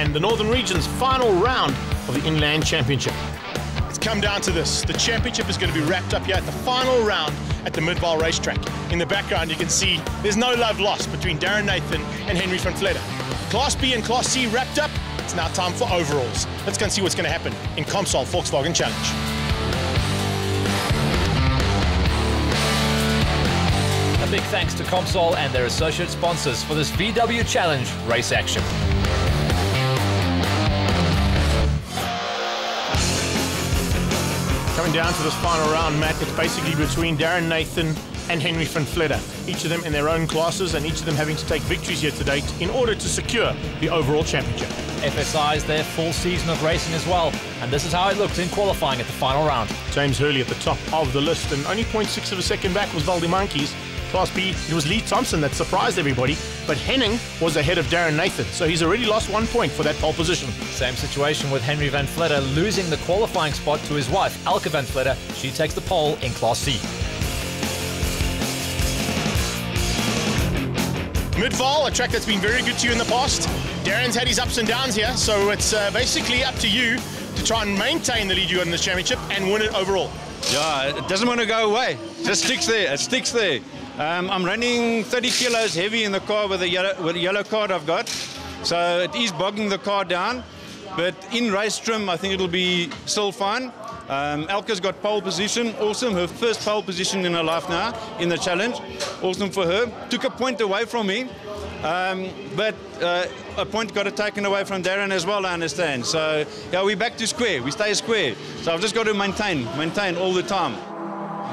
and the Northern Region's final round of the Inland Championship. It's come down to this. The championship is going to be wrapped up here at the final round at the Midvaal racetrack. In the background, you can see there's no love lost between Darren Nathan and Henry van Vletter. Class B and Class C wrapped up. It's now time for overalls. Let's go and see what's going to happen in Comsol Volkswagen Challenge. A big thanks to Comsol and their associate sponsors for this VW Challenge race action. Coming down to this final round, Matt, it's basically between Darren Nathan and Henry van Vletter, each of them in their own classes and each of them having to take victories here to date in order to secure the overall championship. FSI's their full season of racing as well, and this is how it looked in qualifying at the final round. James Hurley at the top of the list, and only 0.6 of a second back was Valdimanki's. Class B, it was Lee Thompson that surprised everybody, but Henning was ahead of Darren Nathan, so he's already lost 1 point for that pole position. Same situation with Henry van Vletter losing the qualifying spot to his wife, Elke van Vletter. She takes the pole in Class C. Midvaal, a track that's been very good to you in the past. Darren's had his ups and downs here, so it's basically up to you to try and maintain the lead you got in this championship and win it overall. Yeah, it doesn't want to go away. Just sticks there. It sticks there. I'm running 30 kilos heavy in the car with the yellow card I've got, so it is bogging the car down. But in race trim, I think it'll be still fine. Elke's got pole position, awesome. Her first pole position in her life now in the challenge, awesome for her. Took a point away from me, but a point got it taken away from Darren as well, I understand. So yeah, we're back to square. We stay square. So I've just got to maintain all the time.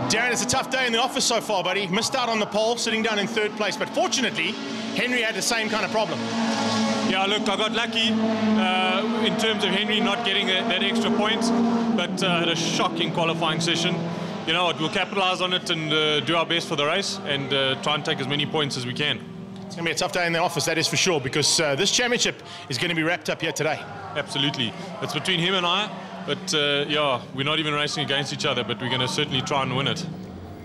Darren, it's a tough day in the office so far, buddy. Missed out on the pole, sitting down in third place. But fortunately, Henry had the same kind of problem. Yeah, look, I got lucky in terms of Henry not getting that extra point, but had a shocking qualifying session. You know what, we'll capitalize on it and do our best for the race and try and take as many points as we can. It's going to be a tough day in the office, that is for sure, because this championship is going to be wrapped up here today. Absolutely. It's between him and I, but yeah, we're not even racing against each other, but we're going to certainly try and win it.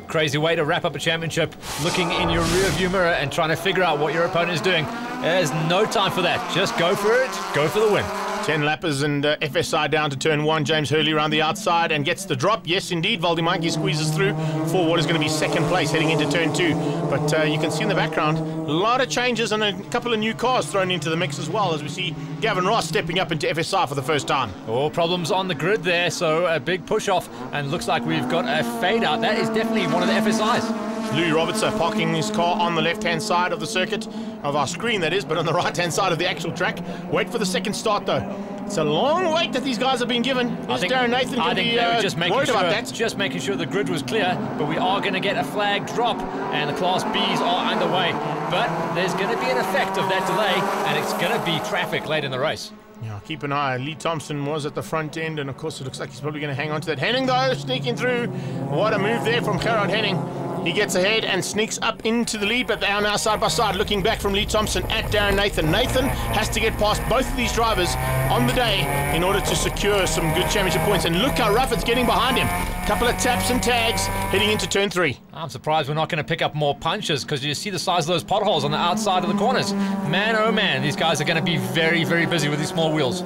Crazy way to wrap up a championship, looking in your rear-view mirror and trying to figure out what your opponent is doing. There's no time for that. Just go for it, go for the win. 10 lappers and FSI down to turn 1. James Hurley around the outside and gets the drop. Yes, indeed, Valdimanki squeezes through for what is going to be second place heading into turn 2. But you can see in the background, a lot of changes and a couple of new cars thrown into the mix as well, as we see Gavin Ross stepping up into FSI for the first time. Oh, problems on the grid there, so a big push-off, and looks like we've got a fade-out. That is definitely one of the FSIs. Louis Robertson parking his car on the left-hand side of the circuit, of our screen that is, but on the right-hand side of the actual track. Wait for the second start though. It's a long wait that these guys have been given. Darren Nathan can be worried about that. Just making sure the grid was clear, but we are going to get a flag drop, and the Class Bs are underway. But there's going to be an effect of that delay, and it's going to be traffic late in the race. Yeah, keep an eye. Lee Thompson was at the front end, and of course it looks like he's probably going to hang on to that. Henning though, sneaking through. What a move there from Gerard Henning. He gets ahead and sneaks up into the lead, but they are now side by side, looking back from Lee Thompson at Darren Nathan. Nathan has to get past both of these drivers on the day in order to secure some good championship points. And look how rough it's getting behind him. A couple of taps and tags heading into turn 3. I'm surprised we're not going to pick up more punches, because you see the size of those potholes on the outside of the corners. Man, oh man, these guys are going to be very, very busy with these small wheels.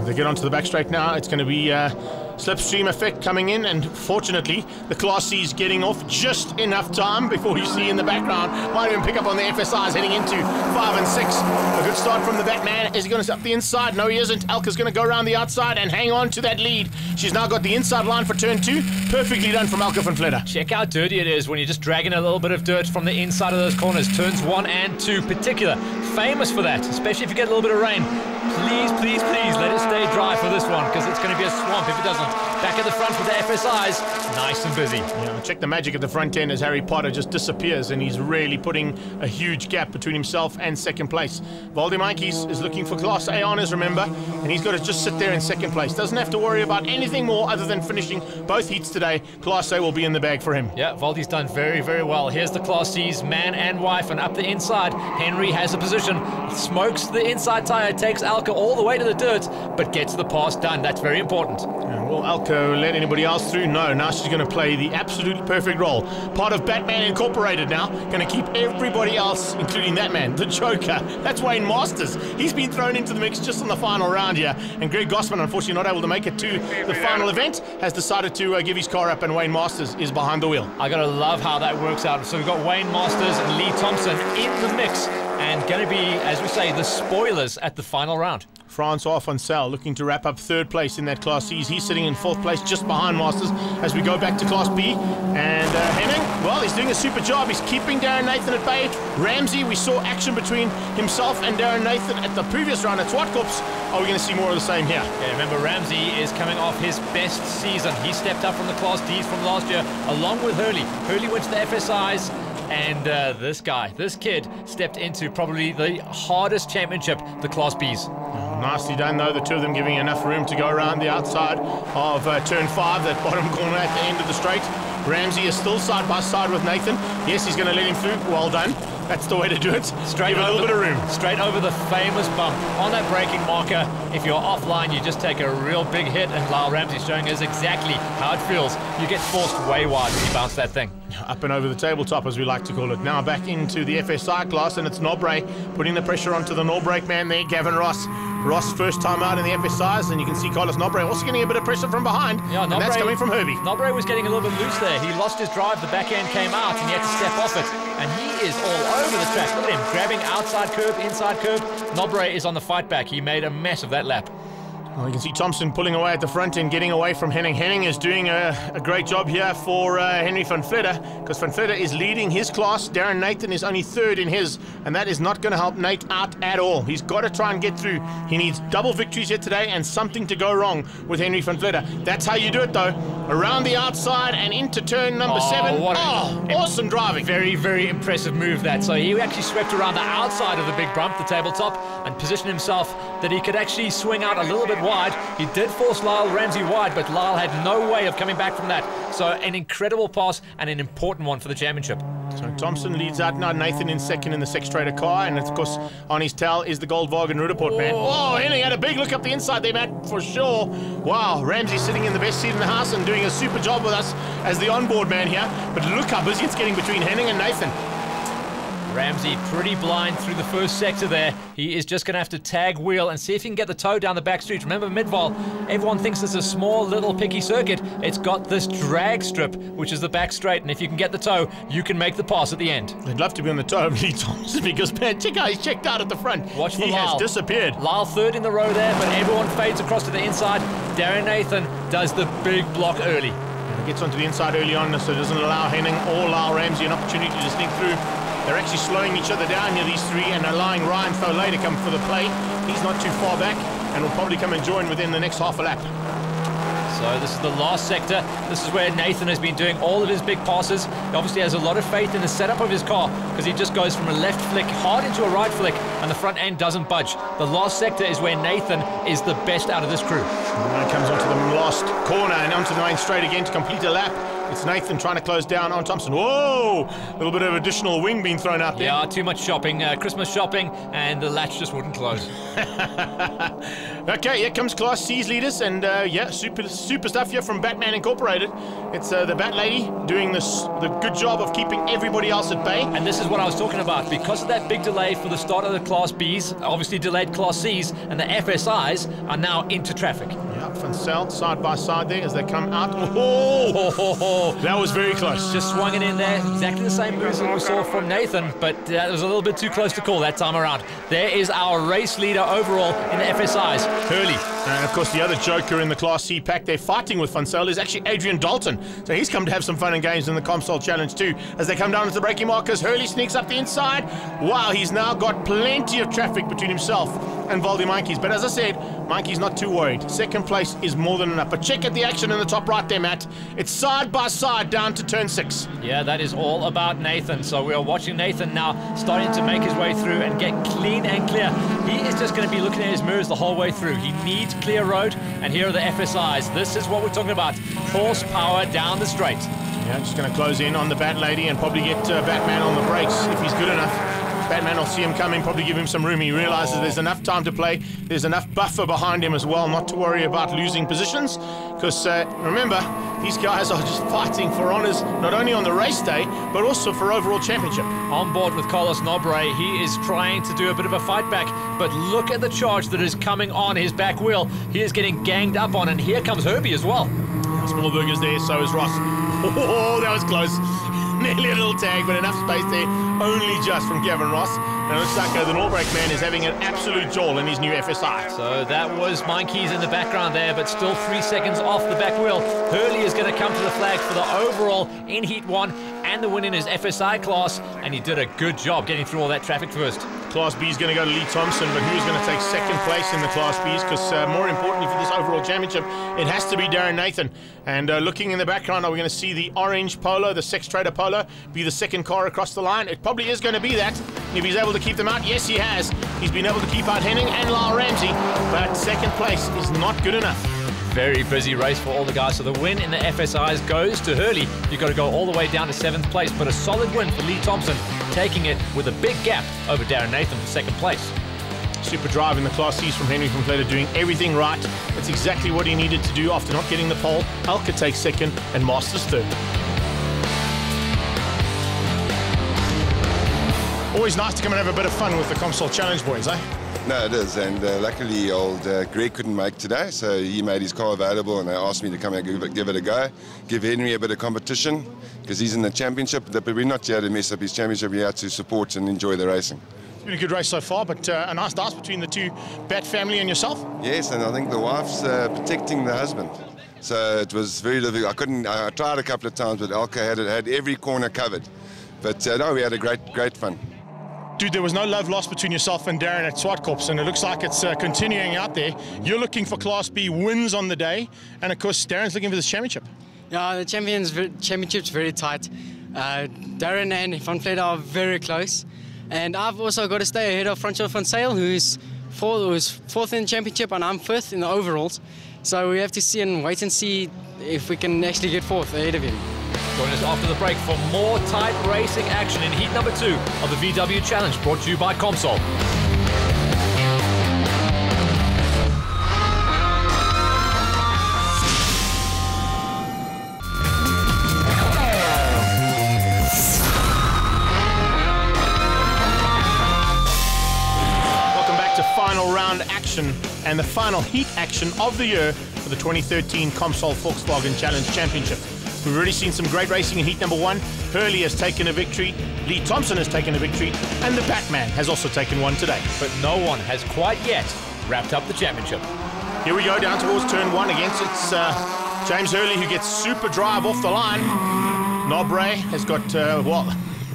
They get onto the back straight now. It's going to be slipstream effect coming in, and fortunately the Class C is getting off just enough time before you see in the background. Might even pick up on the FSIs heading into 5 and 6. A good start from the Batman. Is he going to up the inside? No, he isn't. Elke's going to go around the outside and hang on to that lead. She's now got the inside line for turn 2. Perfectly done from Elke van Vletter. Check how dirty it is when you're just dragging a little bit of dirt from the inside of those corners. Turns 1 and 2 particular. Famous for that, especially if you get a little bit of rain. Please, please, please let it stay dry for this one, because it's going to be a swamp if it doesn't. Back at the front with the FSIs, nice and busy. Yeah, check the magic at the front end as Harry Potter just disappears, and he's really putting a huge gap between himself and second place. Valdimanki's is looking for Class A honours, remember, and he's got to just sit there in second place. Doesn't have to worry about anything more other than finishing both heats today. Class A will be in the bag for him. Yeah, Valdi's done very, very well. Here's the Class C's man and wife, and up the inside, Henry has a position. Smokes the inside tyre, takes out Alka all the way to the dirt, but gets the pass done. That's very important. And will Alka let anybody else through? No, now she's going to play the absolute perfect role. Part of Batman Incorporated now, going to keep everybody else, including that man, the Joker. That's Wayne Masters. He's been thrown into the mix just on the final round here, and Greg Gossman, unfortunately not able to make it to the final event, has decided to give his car up, and Wayne Masters is behind the wheel. I gotta love how that works out. So we've got Wayne Masters and Lee Thompson in the mix, and going to be, as we say, the spoilers at the final round. Francois Foncel looking to wrap up third place in that Class C's. He's sitting in fourth place just behind Masters as we go back to Class B. And Henning, well, he's doing a super job. He's keeping Darren Nathan at bay. Ramsey, we saw action between himself and Darren Nathan at the previous round at Swartkops. Are we going to see more of the same here? Yeah, remember, Ramsey is coming off his best season. He stepped up from the Class D's from last year, along with Hurley. Hurley went to the FSIs. And this kid stepped into probably the hardest championship, the Class B's. Nicely done, though. The two of them giving enough room to go around the outside of turn 5, that bottom corner at the end of the straight. Ramsey is still side by side with Nathan. Yes, he's going to let him through. Well done. That's the way to do it. Straight Give a little bit of room. Straight over the famous bump. On that braking marker, if you're offline, you just take a real big hit, and Lyle Ramsey showing us exactly how it feels. You get forced way wide when you bounce that thing. Up and over the tabletop, as we like to call it. Now back into the FSI class, and it's Nobre putting the pressure onto the Norbrake man there, Gavin Ross. Ross first time out in the FSIs, and you can see Carlos Nobre also getting a bit of pressure from behind. Yeah, and that's coming from Herbie. Nobre was getting a little bit loose there. He lost his drive, the back end came out, and he had to step off it. And he is all over the track. Look at him, grabbing outside curb, inside curb. Nobre is on the fight back. He made a mess of that lap. Well, you can see Thompson pulling away at the front end, getting away from Henning. Henning is doing a great job here for Henry van Vletter, because van Vletter is leading his class. Darren Nathan is only third in his, and that is not going to help Nate out at all. He's got to try and get through. He needs double victories here today and something to go wrong with Henry van Vletter. That's how you do it, though. Around the outside and into turn number 7. Awesome driving. Very, very impressive move, that. So he actually swept around the outside of the big bump, the tabletop, and positioned himself that he could actually swing out a little bit wide. He did force Lyle Ramsey wide, but Lyle had no way of coming back from that. So an incredible pass and an important one for the championship. So Thompson leads out now. Nathan in second in the Sex Trader car, and of course on his tail is the Goldwagen Rudaport man. Oh, Henning had a big look up the inside there, Matt, for sure. Wow, Ramsey sitting in the best seat in the house and doing a super job with us as the onboard man here. But look how busy it's getting between Henning and Nathan. Ramsey pretty blind through the first sector there. He is just going to have to tag wheel and see if he can get the toe down the back street. Remember, Midvaal, everyone thinks it's a small little picky circuit. It's got this drag strip, which is the back straight, and if you can get the toe, you can make the pass at the end. I'd love to be on the toe of Lee Thompson, because, man, check out, he's checked out at the front. Watch for He Lyle. has disappeared. Lyle third in the row there, but everyone fades across to the inside. Darren Nathan does the big block early. He gets onto the inside early on, so it doesn't allow Henning or Lyle Ramsey an opportunity to sneak through. They're actually slowing each other down here, these three, and allowing Ryan Foley to come for the play. He's not too far back, and will probably come and join within the next half a lap. So this is the last sector. This is where Nathan has been doing all of his big passes. He obviously has a lot of faith in the setup of his car, because he just goes from a left flick hard into a right flick, and the front end doesn't budge. The last sector is where Nathan is the best out of this crew. And now he comes onto the last corner and onto the main straight again to complete a lap. It's Nathan trying to close down on Thompson. Whoa! A little bit of additional wing being thrown out there. Yeah, too much shopping, Christmas shopping, and the latch just wouldn't close. Okay, here comes Class C's leaders, and yeah, super stuff here from Batman Incorporated. It's the Bat Lady doing the good job of keeping everybody else at bay. And this is what I was talking about. Because of that big delay for the start of the Class B's, obviously delayed Class C's, and the FSIs are now into traffic. Yeah, Foncel side by side there as they come out. Oh, that was very close. Just swung it in there. Exactly the same moves that we saw from Nathan, but it was a little bit too close to call that time around. There is our race leader overall in the FSIs, Hurley. And of course, the other joker in the Class C pack they're fighting with Foncel is actually Adrian Dalton. So he's come to have some fun and games in the Comsol Challenge too. As they come down to the braking markers, Hurley sneaks up the inside. Wow, he's now got plenty of traffic between himself and Valdi Monkeys. But as I said, Monkey's not too worried. Second place is more than enough. But check out the action in the top right there, Matt. It's side by side down to turn 6. Yeah, that is all about Nathan. So we are watching Nathan now starting to make his way through and get clean and clear. He is just going to be looking at his mirrors the whole way through. He needs clear road, and here are the FSIs. This is what we're talking about. Horsepower down the straight. Yeah, just going to close in on the Bat Lady and probably get Batman on the brakes if he's good enough. Batman will see him coming, probably give him some room. He realizes there's enough time to play. There's enough buffer behind him as well, not to worry about losing positions. Because remember, these guys are just fighting for honours, not only on the race day, but also for overall championship. On board with Carlos Nobre, he is trying to do a bit of a fight back, but look at the charge that is coming on his back wheel. He is getting ganged up on, and here comes Herbie as well. Smallburger's there, so is Ross. Oh, that was close. Nearly a little tag, but enough space there, only just from Gavin Ross. And it looks like the Norbrake man is having an absolute jaw in his new FSI. So that was Monkeys in the background there, but still 3 seconds off the back wheel. Hurley is going to come to the flag for the overall in Heat 1 and the win in his FSI class, and he did a good job getting through all that traffic first. Class B is going to go to Lee Thompson, but who's going to take second place in the Class Bs? Because more importantly for this overall championship, it has to be Darren Nathan. And looking in the background, are we going to see the orange Polo, the Sex Trader Polo, be the second car across the line? It probably is going to be that. If he's able to keep them out, yes, he has. He's been able to keep out Henning and Lyle Ramsey, but second place is not good enough. Very busy race for all the guys. So the win in the FSIs goes to Hurley. You've got to go all the way down to 7th place, but a solid win for Lee Thompson, taking it with a big gap over Darren Nathan for 2nd place. Super drive in the Class Cs from Henry from Fleder, doing everything right. That's exactly what he needed to do after not getting the pole. Alka takes 2nd and Masters 3rd. Always nice to come and have a bit of fun with the Comsol Challenge, boys, eh? No, it is, and luckily old Greg couldn't make today, so he made his car available and they asked me to come and give it a go, give Henry a bit of competition, because he's in the championship, but we're not here to mess up his championship, we're here to support and enjoy the racing. It's been a good race so far, but a nice dance between the two Bat family and yourself? Yes, and I think the wife's protecting the husband, so it was very difficult. I tried a couple of times, but Alka had every corner covered, but no, we had a great fun. Dude, there was no love lost between yourself and Darren at Swartkorps, and it looks like it's continuing out there. You're looking for Class B wins on the day, and of course, Darren's looking for this championship. Yeah, the championship's very tight. Darren and Van Vleet are very close, and I've also got to stay ahead of Francois van Sale, who's 4th in the championship, and I'm 5th in the overalls. So we have to see and wait and see if we can actually get 4th ahead of him. Join us after the break for more tight racing action in heat number 2 of the VW Challenge, brought to you by Comsol. Welcome back to final round action and the final heat action of the year for the 2013 Comsol Volkswagen Challenge Championship. We've already seen some great racing in heat number 1. Hurley has taken a victory, Lee Thompson has taken a victory, and the Batman has also taken one today. But no one has quite yet wrapped up the championship. Here we go down towards turn 1 against it's James Hurley who gets super drive off the line. Nobre has got,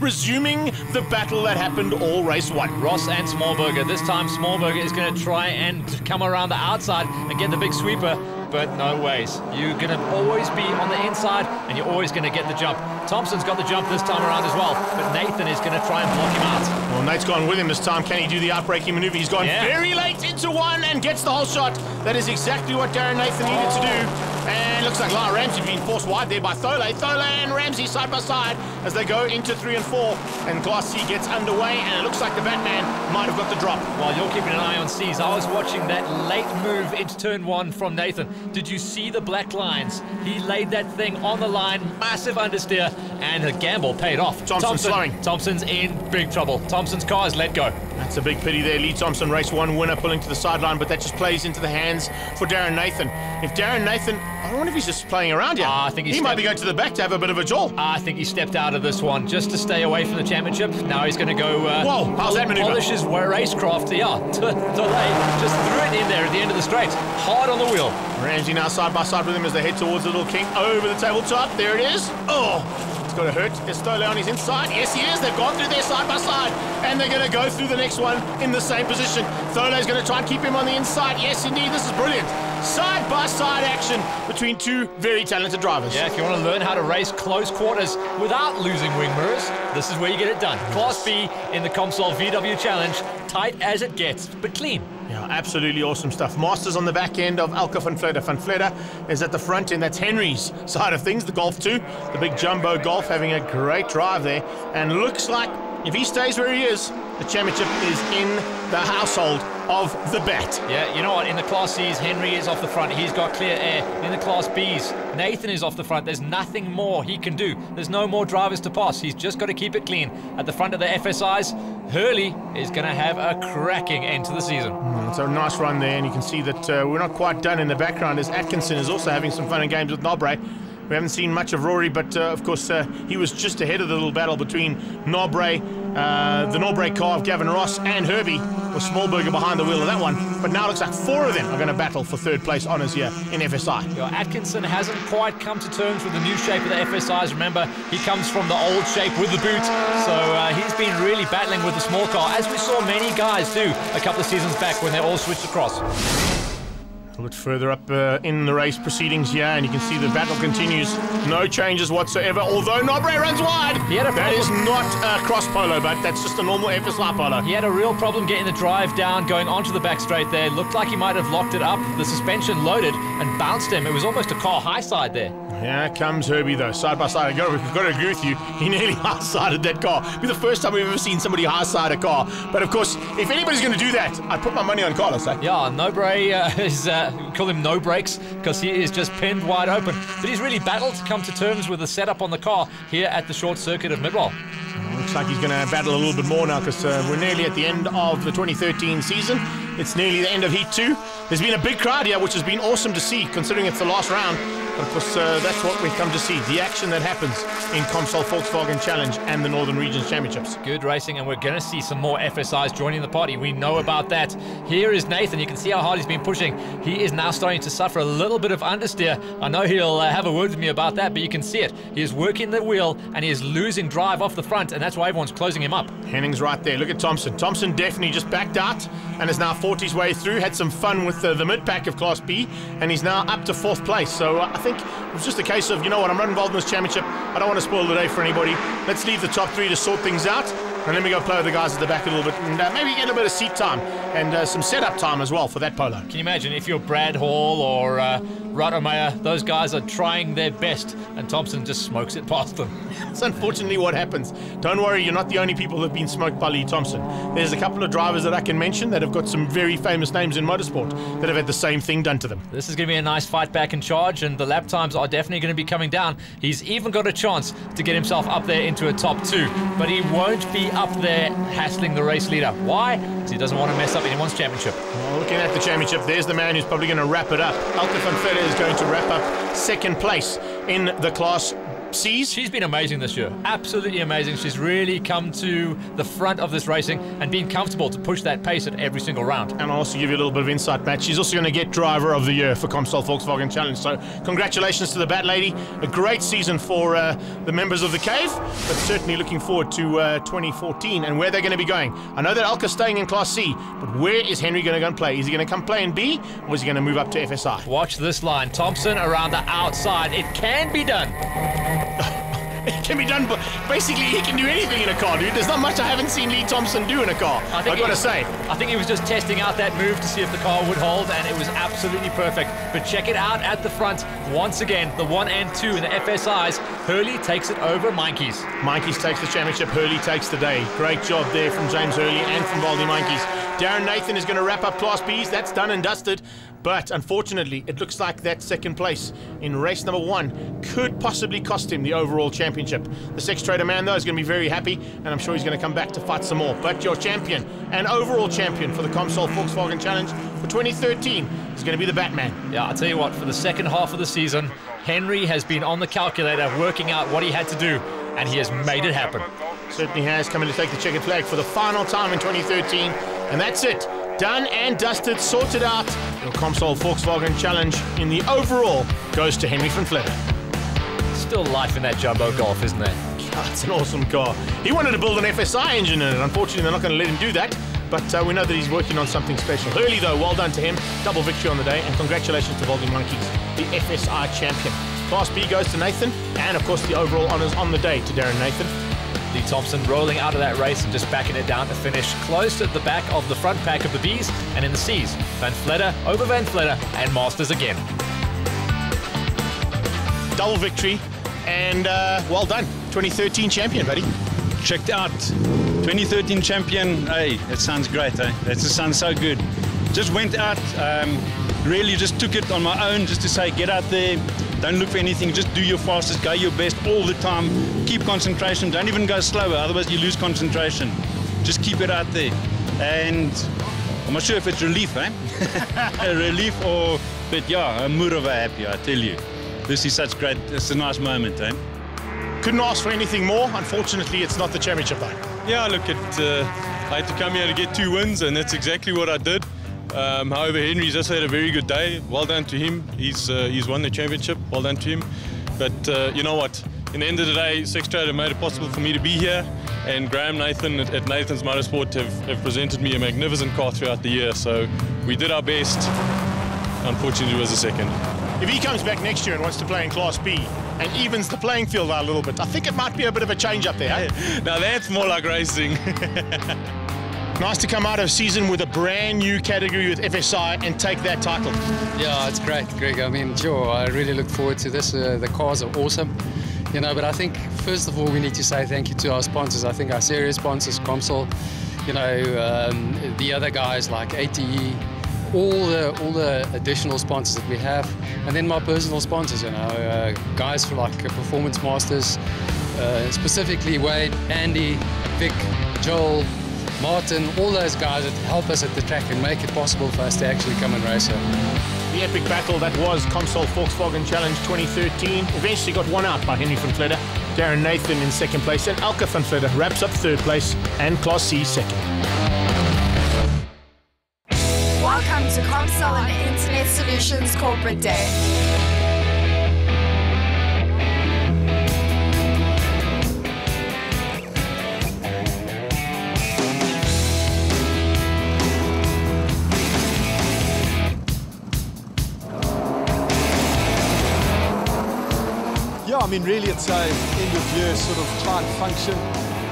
resuming the battle that happened all race 1. Ross and Smallburger. This time Smallburger is going to try and come around the outside and get the big sweeper, but no ways. You're going to always be on the inside and you're always going to get the jump. Thompson's got the jump this time around as well, but Nathan is going to try and block him out. Well, Nate's gone with him this time. Can he do the outbraking maneuver? He's gone very late into 1 and gets the whole shot. That is exactly what Darren Nathan needed to do. And looks like Lyle Ramsey being forced wide there by Thole. Thole and Ramsey side by side as they go into 3 and 4. And Class C gets underway, and it looks like the Batman might have got the drop. While you're keeping an eye on C's, I was watching that late move into turn 1 from Nathan. Did you see the black lines? He laid that thing on the line, massive understeer, and the gamble paid off. Thompson's in big trouble. Thompson's car is let go. That's a big pity there. Lee Thompson, race 1 winner, pulling to the sideline, but that just plays into the hands for Darren Nathan. If Darren Nathan, I wonder if he's just playing around here. I think he might be going to the back to have a bit of a jaw. I think he stepped out of this one just to stay away from the championship. Now he's going to go whoa, how's that maneuver? Polish his racecraft. Yeah, Delay just threw it in there at the end of the straight. Hard on the wheel. Ramsey now side by side with him as they head towards the Little King over the tabletop. There it is. Oh, it's got to hurt. Is Stole on his inside? Yes, he is. They've gone through there side by side, and they're going to go through the next one in the same position. Thole's going to try and keep him on the inside. Yes, indeed. This is brilliant. Side-by-side action between two very talented drivers. Yeah, if you want to learn how to race close quarters without losing wing mirrors, this is where you get it done. Class B in the Comsol VW Challenge. Tight as it gets, but clean. Yeah, absolutely awesome stuff. Masters on the back end of Alka van Vleet. Van Vleet is at the front end. That's Henry's side of things, the Golf 2. The big jumbo Golf having a great drive there. And looks like If he stays where he is, the championship is in the household of the bat. Yeah, you know what? In the Class C's, Henry is off the front. He's got clear air. In the Class B's, Nathan is off the front. There's nothing more he can do. There's no more drivers to pass. He's just got to keep it clean. At the front of the FSIs, Hurley is going to have a cracking end to the season. It's a nice run there, and you can see that we're not quite done in the background as Atkinson is also having some fun and games with Nobre. We haven't seen much of Rory, but of course he was just ahead of the little battle between Nobre, the Nobre car of Gavin Ross, and Herbie, with Smallberger behind the wheel of that one. But now it looks like 4 of them are going to battle for third place honours here in FSI. Yeah, Atkinson hasn't quite come to terms with the new shape of the FSIs. Remember, he comes from the old shape with the boot, so he's been really battling with the small car, as we saw many guys do a couple of seasons back when they all switched across. A bit further up in the race proceedings here, and you can see the battle continues. No changes whatsoever, although Nobre runs wide. That is not a cross polo, but that's just a normal FSI polo. He had a real problem getting the drive down, going onto the back straight there. Looked like he might have locked it up. The suspension loaded and bounced him. It was almost a car high side there. Here comes Herbie, though, side by side. I've got to agree with you. He nearly high-sided that car. It'll be the first time we've ever seen somebody high-side a car. But, of course, if anybody's going to do that, I'd put my money on Carlos. Eh? Yeah, Nobre is, we call him no brakes, because he is just pinned wide open. But he's really battled to come to terms with the setup on the car here at the short circuit of Midvaal. Looks like he's going to battle a little bit more now, because we're nearly at the end of the 2013 season. It's nearly the end of Heat 2. There's been a big crowd here, which has been awesome to see, considering it's the last round. But of course, that's what we've come to see, the action that happens in Comsol Volkswagen Challenge and the Northern Regions Championships. Good racing, and we're going to see some more FSIs joining the party. We know about that. Here is Nathan. You can see how hard he's been pushing. He is now starting to suffer a little bit of understeer. I know he'll have a word with me about that, but you can see it. He is working the wheel, and he is losing drive off the front, and that's why everyone's closing him up. Henning's right there. Look at Thompson. Thompson definitely just backed out and has now fought his way through. Had some fun with the mid-pack of Class B, and he's now up to 4th place. So I think it was just a case of, you know what, I'm not involved in this championship. I don't want to spoil the day for anybody. Let's leave the top 3 to sort things out, and then we go play with the guys at the back a little bit, and maybe get a bit of seat time and some setup time as well for that polo. Can you imagine if you're Brad Hall or Radomeyer, those guys are trying their best, and Thompson just smokes it past them. That's unfortunately what happens. Don't worry, you're not the only people that have been smoked by Lee Thompson. There's a couple of drivers that I can mention that have got some very famous names in motorsport that have had the same thing done to them. This is going to be a nice fight back in charge, and the lap times are definitely going to be coming down. He's even got a chance to get himself up there into a top 2, but he won't be up there hassling the race leader. Why? Because he doesn't want to mess up anyone's championship. Well, looking at the championship, there's the man who's probably going to wrap it up. Elke van Velde is going to wrap up 2nd place in the Class C's. She's been amazing this year. Absolutely amazing. She's really come to the front of this racing and been comfortable to push that pace at every single round. And I'll also give you a little bit of insight, Matt. She's also going to get Driver of the Year for Comsol Volkswagen Challenge. So congratulations to the Bat Lady. A great season for the members of the Cave, but certainly looking forward to 2014 and where they're going to be going. I know that Elke's staying in Class C, but where is Henry going to go and play? Is he going to come play in B, or is he going to move up to FSI? Watch this line. Thompson around the outside. It can be done. It can be done, but basically he can do anything in a car, dude. There's not much I haven't seen Lee Thompson do in a car, I've got to say. I think he was just testing out that move to see if the car would hold, and it was absolutely perfect. But check it out at the front. Once again, the 1 and 2 in the FSIs. Hurley takes it over Meinke's. Meinke's takes the championship. Hurley takes the day. Great job there from James Hurley and from Valdi Meinke's. Darren Nathan is going to wrap up Class B's. That's done and dusted. But unfortunately, it looks like that 2nd place in race number 1 could possibly cost him the overall championship. The Sex Trader man, though, is going to be very happy, and I'm sure he's going to come back to fight some more. But your champion and overall champion for the Comsol Volkswagen Challenge for 2013 is going to be the Batman. Yeah, I'll tell you what, for the second half of the season, Henry has been on the calculator working out what he had to do, and he has made it happen. Certainly has, coming to take the checkered flag for the final time in 2013, and that's it. Done and dusted, sorted out. Your Comsol Volkswagen Challenge in the overall goes to Henry van Velde. Still life in that jumbo Golf, isn't there? It's an awesome car. He wanted to build an FSI engine in it. Unfortunately, they're not going to let him do that. But we know that he's working on something special. Hurley, though, well done to him. Double victory on the day. And congratulations to Valdi Meinke's, the FSI champion. Class B goes to Nathan. And, of course, the overall honours on the day to Darren Nathan. Lee Thompson rolling out of that race and just backing it down to finish close at the back of the front pack of the B's, and in the C's, Van Velde over Van Velde and Masters again. Double victory, and well done. 2013 champion, buddy. Checked out. 2013 champion, hey, it sounds great, eh? That just sounds so good. Just went out, really just took it on my own, just to say, get out there, don't look for anything, just do your fastest, go your best all the time, keep concentration, don't even go slower, otherwise you lose concentration. Just keep it out there. And I'm not sure if it's relief, eh? Relief or, but yeah, I'm more of a happy, I tell you. This is such great, it's a nice moment, eh? Couldn't ask for anything more. Unfortunately, it's not the championship though. Yeah, look, I had to come here to get 2 wins, and that's exactly what I did. However, Henry's just had a very good day. Well done to him. He's won the championship. Well done to him. But you know what? In the end of the day, Sextrader made it possible for me to be here, and Graham Nathan at Nathan's Motorsport have presented me a magnificent car throughout the year. So we did our best. Unfortunately, it was a second. If he comes back next year and wants to play in Class B and evens the playing field out a little bit, I think it might be a bit of a change up there. Eh? Now that's more like racing. Nice to come out of season with a brand new category with FSI and take that title. Yeah, it's great, Greg. I mean, sure, I really look forward to this. The cars are awesome, you know, but I think first of all we need to say thank you to our sponsors. I think our serious sponsors, Comsol, you know, the other guys like ATE, all the additional sponsors that we have, and then my personal sponsors, you know, guys for like Performance Masters, specifically Wade, Andy, Vic, Joel, Martin, all those guys that help us at the track and make it possible for us to actually come and race here. The epic battle that was Comsol Volkswagen Challenge 2013 eventually got won out by Henry van Vletter, Darren Nathan in second place, and Elke van Vletter wraps up third place and Class C second. Welcome to Comsol and Internet Solutions Corporate Day. Yeah, I mean, really, it's a end of year sort of client function.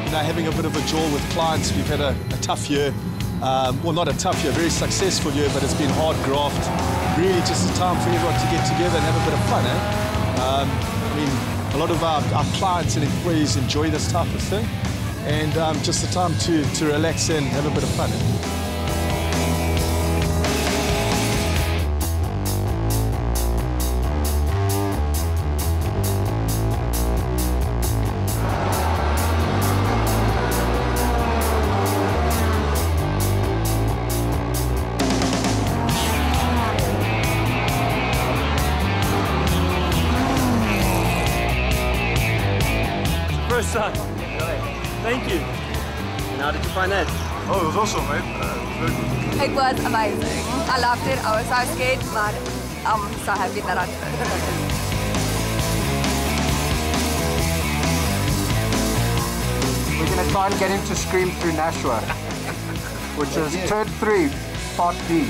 You know, having a bit of a jaw with clients. We've had a tough year. Well, not a tough year, a very successful year, but it's been hard graft. Really just a time for everyone to get together and have a bit of fun, eh? I mean, a lot of our clients and employees enjoy this type of thing. And just a time to relax and have a bit of fun, eh? First time. Thank you. And how did you find that? Oh, it was awesome, mate. Very good. It was amazing. I loved it. I was so scared, but I'm so happy that I did it. We're going to try and get him to scream through Nashua, which is Turn 3, Part B.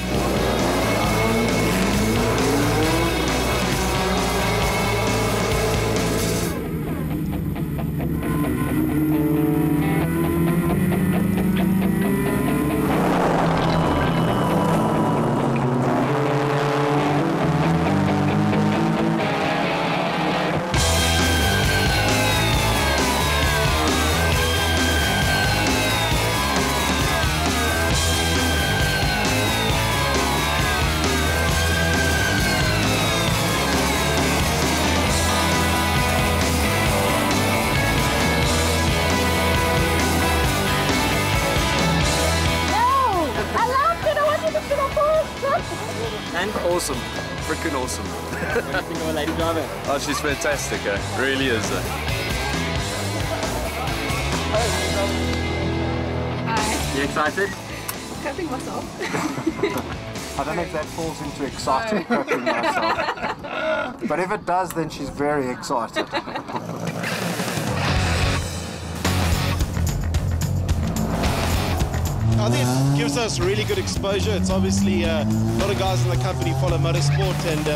And awesome. Freaking awesome. What do you think of a lady driver? Oh, she's fantastic, really is. Hi. You excited? Coping myself. I don't know if that falls into excited cooking myself. But if it does, then she's very excited. I think it gives us really good exposure. It's obviously a lot of guys in the company follow motorsport, and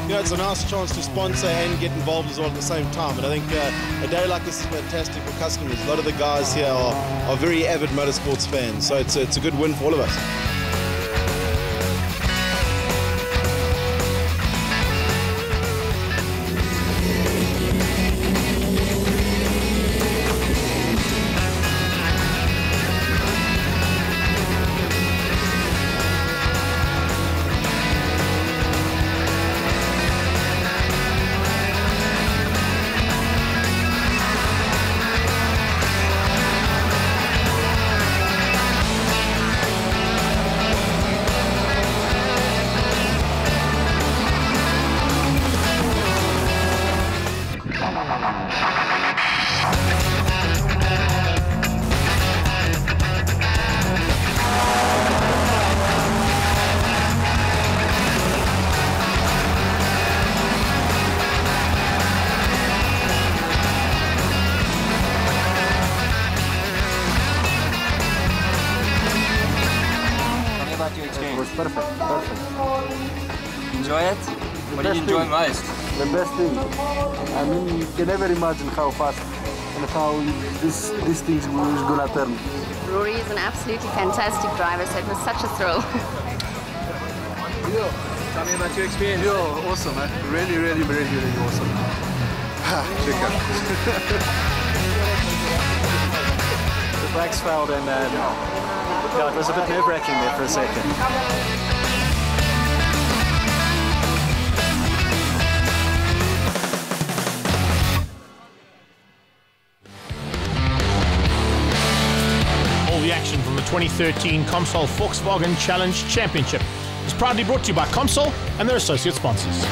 you know, it's a nice chance to sponsor and get involved as well at the same time. And I think a day like this is fantastic for customers. A lot of the guys here are very avid motorsports fans, so it's a good win for all of us. Perfect. Enjoy it? What do you enjoy most? The best thing. I mean, you can never imagine how fast and how these things is gonna turn. Rory is an absolutely fantastic driver, so it was such a thrill. Tell me about your experience. Awesome, man. Really awesome. The brakes failed and yeah, it was a bit nerve-wracking there for a second. All the action from the 2013 Comsol Volkswagen Challenge Championship is proudly brought to you by Comsol and their associate sponsors.